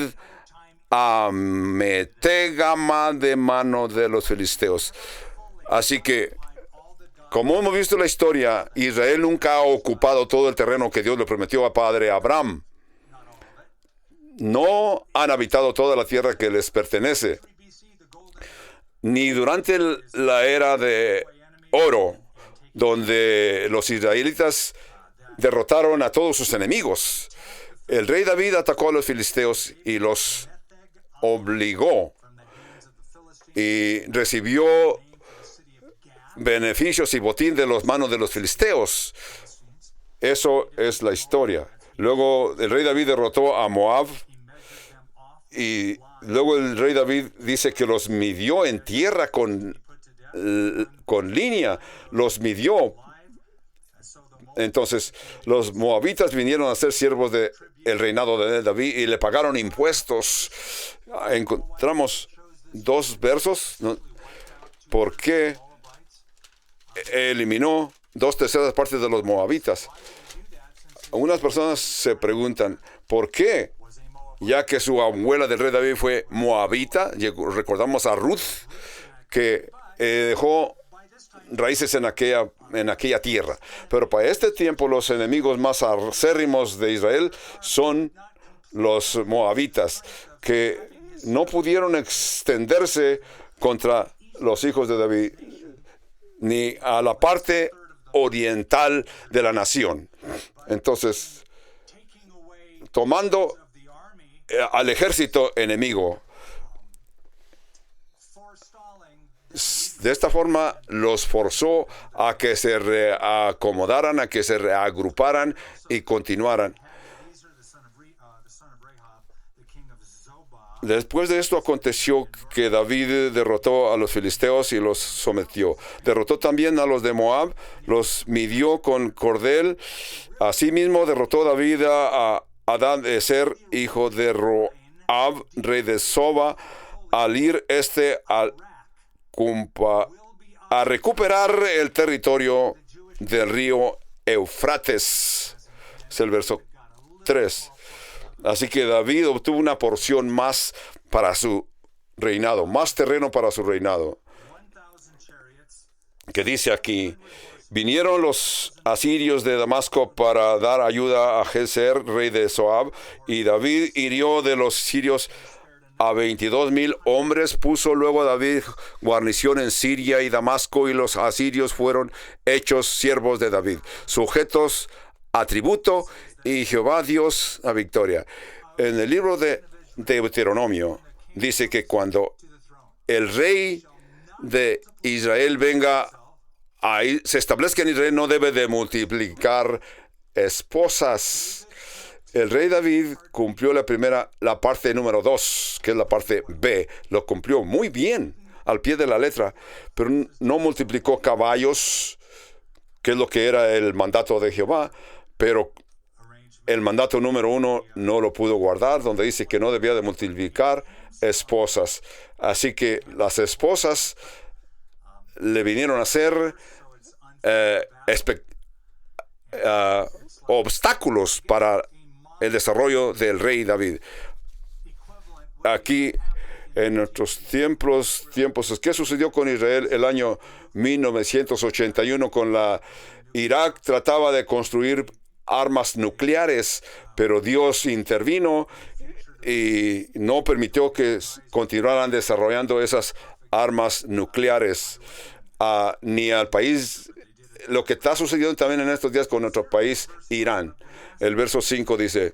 a Metegama de mano de los filisteos. Así que, como hemos visto la historia, Israel nunca ha ocupado todo el terreno que Dios le prometió a padre Abraham. No han habitado toda la tierra que les pertenece. Ni durante la era de oro, donde los israelitas derrotaron a todos sus enemigos. El rey David atacó a los filisteos y los obligó, y recibió beneficios y botín de las manos de los filisteos. Eso es la historia. Luego el rey David derrotó a Moab, y luego el rey David dice que los midió en tierra con línea, los midió. Entonces los moabitas vinieron a ser siervos del reinado de David y le pagaron impuestos. Encontramos dos versos, ¿no? ¿Por qué eliminó 2/3 partes de los moabitas? Algunas personas se preguntan, ¿por qué? Ya que su abuela del rey David fue moabita. Recordamos a Ruth, que dejó raíces en aquella tierra. Pero para este tiempo los enemigos más acérrimos de Israel son los moabitas, que no pudieron extenderse contra los hijos de David, ni a la parte oriental de la nación. Entonces, tomando al ejército enemigo, De esta forma los forzó a que se reacomodaran, a que se reagruparan y continuaran. Después de esto aconteció que David derrotó a los filisteos y los sometió. Derrotó también a los de Moab, los midió con cordel. Asimismo derrotó David a Adad-ezer, hijo de Roab, rey de Soba, al ir a recuperar el territorio del río Eufrates. Es el verso 3. Así que David obtuvo una porción más para su reinado, más terreno para su reinado. Que dice aquí: vinieron los asirios de Damasco para dar ayuda a Gezer, rey de Soab, y David hirió de los sirios a 22,000 hombres. Puso luego David guarnición en Siria y Damasco, y los asirios fueron hechos siervos de David, sujetos a tributo, y Jehová Dios a victoria. En el libro de Deuteronomio dice que cuando el rey de Israel venga ahí, se establezca en Israel, no debe de multiplicar esposas. El rey David cumplió la parte número 2, que es la parte B. Lo cumplió muy bien, al pie de la letra, pero no multiplicó caballos, que es lo que era el mandato de Jehová. Pero el mandato número 1 no lo pudo guardar, donde dice que no debía de multiplicar esposas. Así que las esposas le vinieron a ser obstáculos para el desarrollo del rey David. Aquí, en nuestros tiempos, ¿qué sucedió con Israel el año 1981 con Irak? Trataba de construir armas nucleares, pero Dios intervino y no permitió que continuaran desarrollando esas armas nucleares, ni al país. Lo que está sucediendo también en estos días con nuestro país, Irán. El verso 5 dice: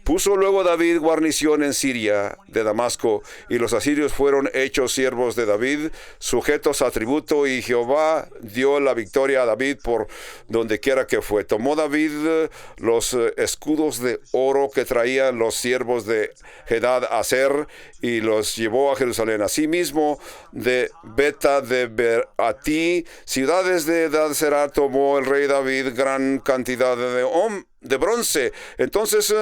puso luego David guarnición en Siria de Damasco, y los asirios fueron hechos siervos de David, sujetos a tributo, y Jehová dio la victoria a David por donde quiera que fue. Tomó David los escudos de oro que traían los siervos de Hadad-ezer y los llevó a Jerusalén. Asimismo, de Beta de Beratí, ciudades de Hadad-ezer, tomó el rey David gran cantidad de bronce. Entonces,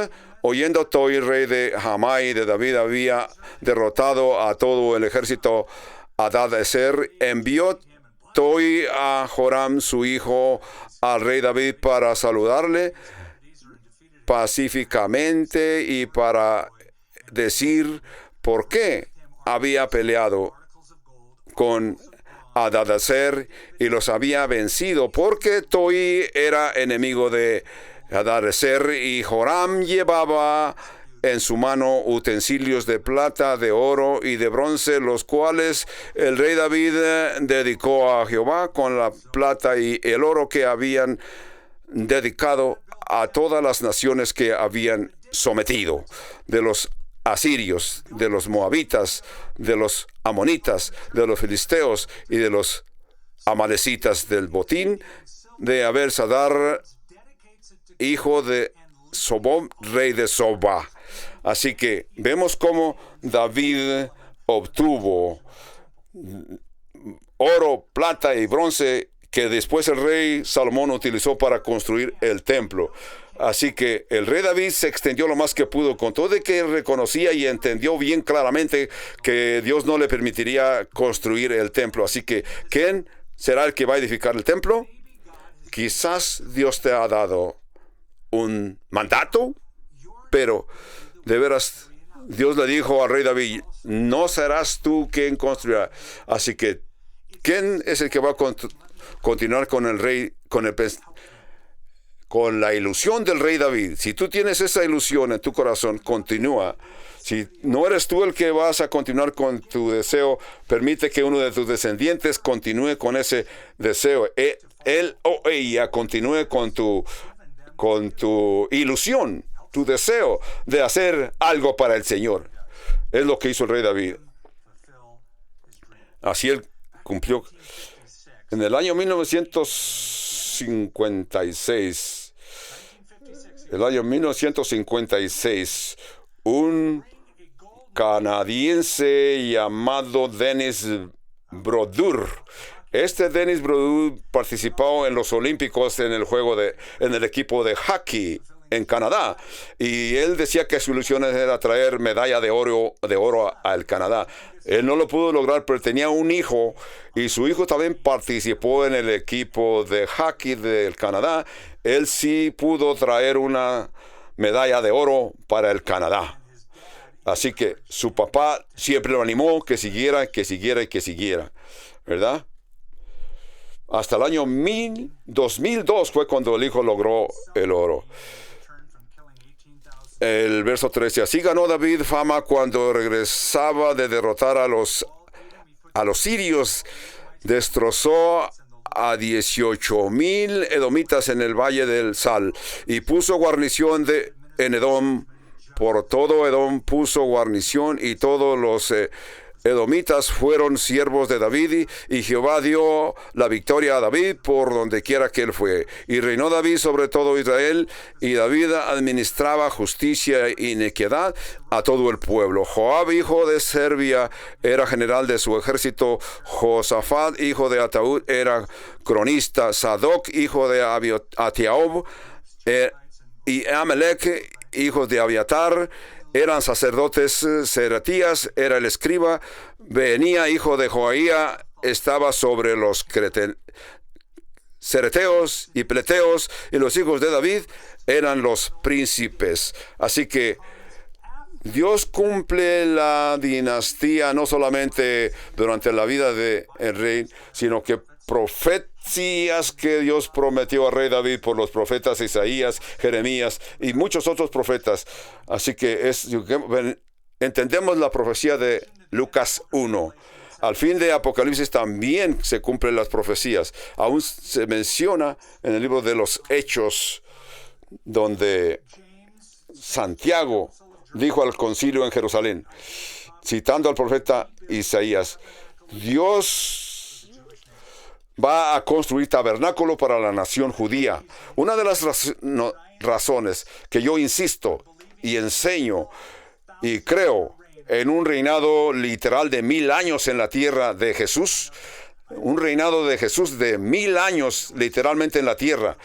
oyendo Toi, rey de Hamai de David, había derrotado a todo el ejército Hadad-ezer, envió Toi a Joram, su hijo, al rey David para saludarle pacíficamente y para decir por qué había peleado con Hadad-ezer y los había vencido, porque Toi era enemigo de Hadad-ezer, y Joram llevaba en su mano utensilios de plata, de oro y de bronce, los cuales el rey David dedicó a Jehová con la plata y el oro que habían dedicado a todas las naciones que habían sometido, de los asirios, de los moabitas, de los amonitas, de los filisteos y de los amalecitas, del botín de Abersadar, hijo de Sobob, rey de Soba. Así que vemos cómo David obtuvo oro, plata y bronce que después el rey Salomón utilizó para construir el templo. Así que el rey David se extendió lo más que pudo, con todo de que reconocía y entendió bien claramente que Dios no le permitiría construir el templo. Así que, ¿quién será el que va a edificar el templo? Quizás Dios te ha dado un mandato, pero de veras Dios le dijo al rey David: no serás tú quien construirá. Así que, ¿quién es el que va a continuar con el rey, con la ilusión del rey David? Si tú tienes esa ilusión en tu corazón, continúa. Si no eres tú el que vas a continuar con tu deseo, permite que uno de tus descendientes continúe con ese deseo. Él o ella continúe con tu ilusión, tu deseo de hacer algo para el Señor. Es lo que hizo el rey David. Así él cumplió. En el año 1956, un canadiense llamado Dennis Brodeur. Dennis Brodeur participó en los Olímpicos en el equipo de hockey en Canadá, y él decía que su ilusión era traer medalla de oro al Canadá. Él no lo pudo lograr, pero tenía un hijo, y su hijo también participó en el equipo de hockey del Canadá. Él sí pudo traer una medalla de oro para el Canadá. Así que su papá siempre lo animó que siguiera, ¿verdad? Hasta el año 2002 fue cuando el hijo logró el oro. El verso 13. Así ganó David fama cuando regresaba de derrotar a los sirios. Destrozó a 18,000 edomitas en el valle del Sal y puso guarnición en Edom. Por todo Edom puso guarnición, y todos los edomitas fueron siervos de David, y Jehová dio la victoria a David por donde quiera que él fue. Y reinó David sobre todo Israel, y David administraba justicia e inequidad a todo el pueblo. Joab, hijo de Serbia, era general de su ejército. Josafat, hijo de Ataúd, era cronista. Sadoc, hijo de Atiaob, y Amelec, hijos de Abiatar, eran sacerdotes. Seratías era el escriba. Benía, hijo de Joaía, estaba sobre los cereteos y pleteos, y los hijos de David eran los príncipes. Así que Dios cumple la dinastía no solamente durante la vida del rey, sino que profecías que Dios prometió al rey David por los profetas Isaías, Jeremías y muchos otros profetas. Así que entendemos la profecía de Lucas 1. Al fin de Apocalipsis también se cumplen las profecías. Aún se menciona en el libro de los Hechos, donde Santiago dijo al concilio en Jerusalén, citando al profeta Isaías: Dios va a construir tabernáculo para la nación judía. Una de las razones que yo insisto y enseño y creo en un reinado literal de 1000 años en la tierra de Jesús, un reinado de Jesús de 1000 años literalmente en la tierra.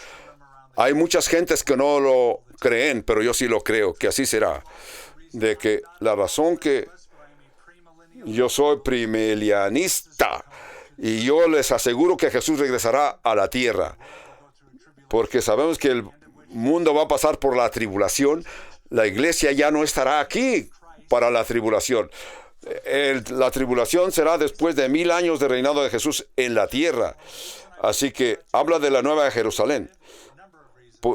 Hay muchas gentes que no lo creen, pero yo sí lo creo, que así será. De que la razón que yo soy premilenialista, y yo les aseguro que Jesús regresará a la tierra, porque sabemos que el mundo va a pasar por la tribulación. La iglesia ya no estará aquí para la tribulación. La tribulación será después de 1000 años de reinado de Jesús en la tierra. Así que habla de la Nueva Jerusalén.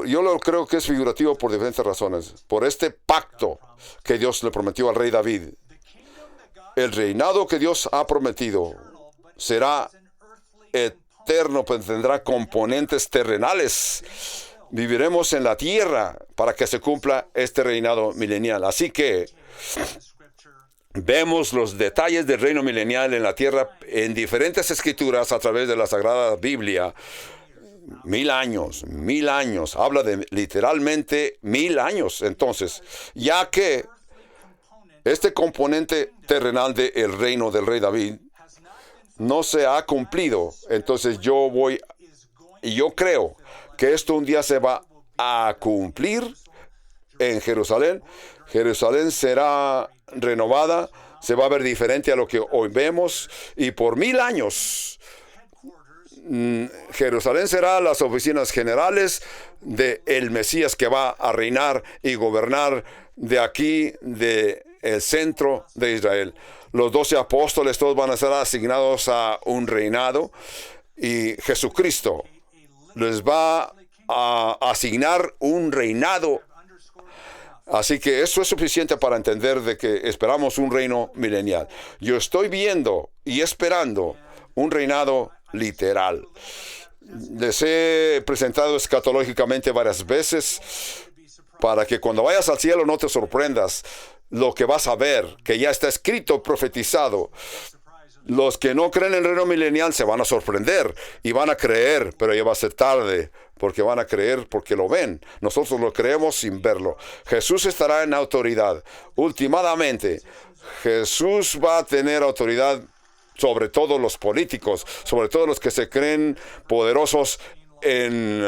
Yo lo creo que es figurativo por diferentes razones. Por este pacto que Dios le prometió al rey David. El reinado que Dios ha prometido será eterno, pues tendrá componentes terrenales. Viviremos en la tierra para que se cumpla este reinado milenial. Así que vemos los detalles del reino milenial en la tierra en diferentes escrituras a través de la Sagrada Biblia. 1000 años, 1000 años. Habla de literalmente 1000 años. Entonces, ya que este componente terrenal del reino del rey David no se ha cumplido, entonces yo creo que esto un día se va a cumplir en Jerusalén. Jerusalén será renovada, se va a ver diferente a lo que hoy vemos, y por 1000 años Jerusalén será las oficinas generales del Mesías, que va a reinar y gobernar de aquí, de el centro de Israel. Los 12 apóstoles todos van a ser asignados a un reinado, y Jesucristo les va a asignar un reinado. Así que eso es suficiente para entender de que esperamos un reino milenial. Yo estoy viendo y esperando un reinado literal. Les he presentado escatológicamente varias veces para que cuando vayas al cielo no te sorprendas lo que vas a ver, que ya está escrito, profetizado. Los que no creen en el reino milenial se van a sorprender y van a creer, pero ya va a ser tarde, porque van a creer porque lo ven. Nosotros lo creemos sin verlo. Jesús estará en autoridad. Últimamente, Jesús va a tener autoridad sobre todos los políticos, sobre todos los que se creen poderosos en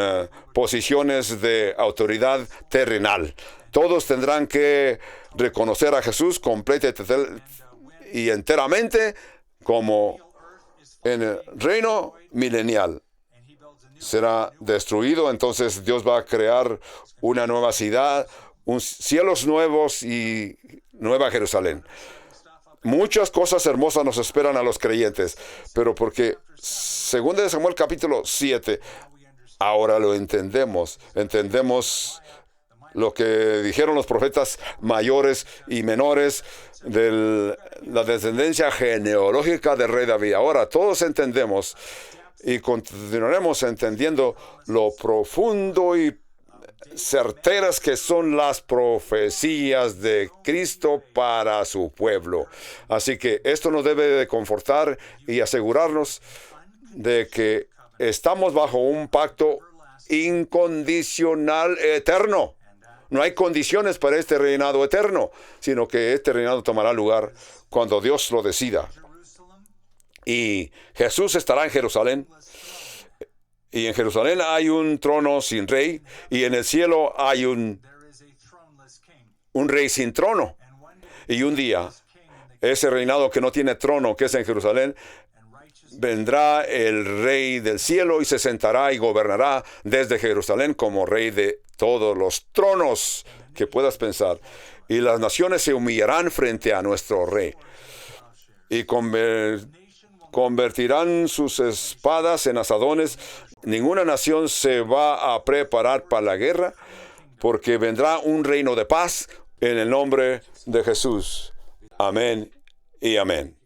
posiciones de autoridad terrenal. Todos tendrán que reconocer a Jesús completa y enteramente como en el reino milenial. Será destruido, entonces Dios va a crear una nueva ciudad, cielos nuevos y nueva Jerusalén. Muchas cosas hermosas nos esperan a los creyentes, pero porque, según de Samuel capítulo 7, ahora lo entendemos. Entendemos lo que dijeron los profetas mayores y menores de la descendencia genealógica del rey David. Ahora todos entendemos y continuaremos entendiendo lo profundo y certeras que son las profecías de Cristo para su pueblo. Así que esto nos debe de confortar y asegurarnos de que estamos bajo un pacto incondicional eterno. No hay condiciones para este reinado eterno, sino que este reinado tomará lugar cuando Dios lo decida. Y Jesús estará en Jerusalén. Y en Jerusalén hay un trono sin rey, y en el cielo hay un rey sin trono. Y un día, ese reinado que no tiene trono, que es en Jerusalén, vendrá el rey del cielo y se sentará y gobernará desde Jerusalén como rey de todos los tronos que puedas pensar. Y las naciones se humillarán frente a nuestro rey y convertirán sus espadas en asadones. Ninguna nación se va a preparar para la guerra, porque vendrá un reino de paz en el nombre de Jesús. Amén y amén.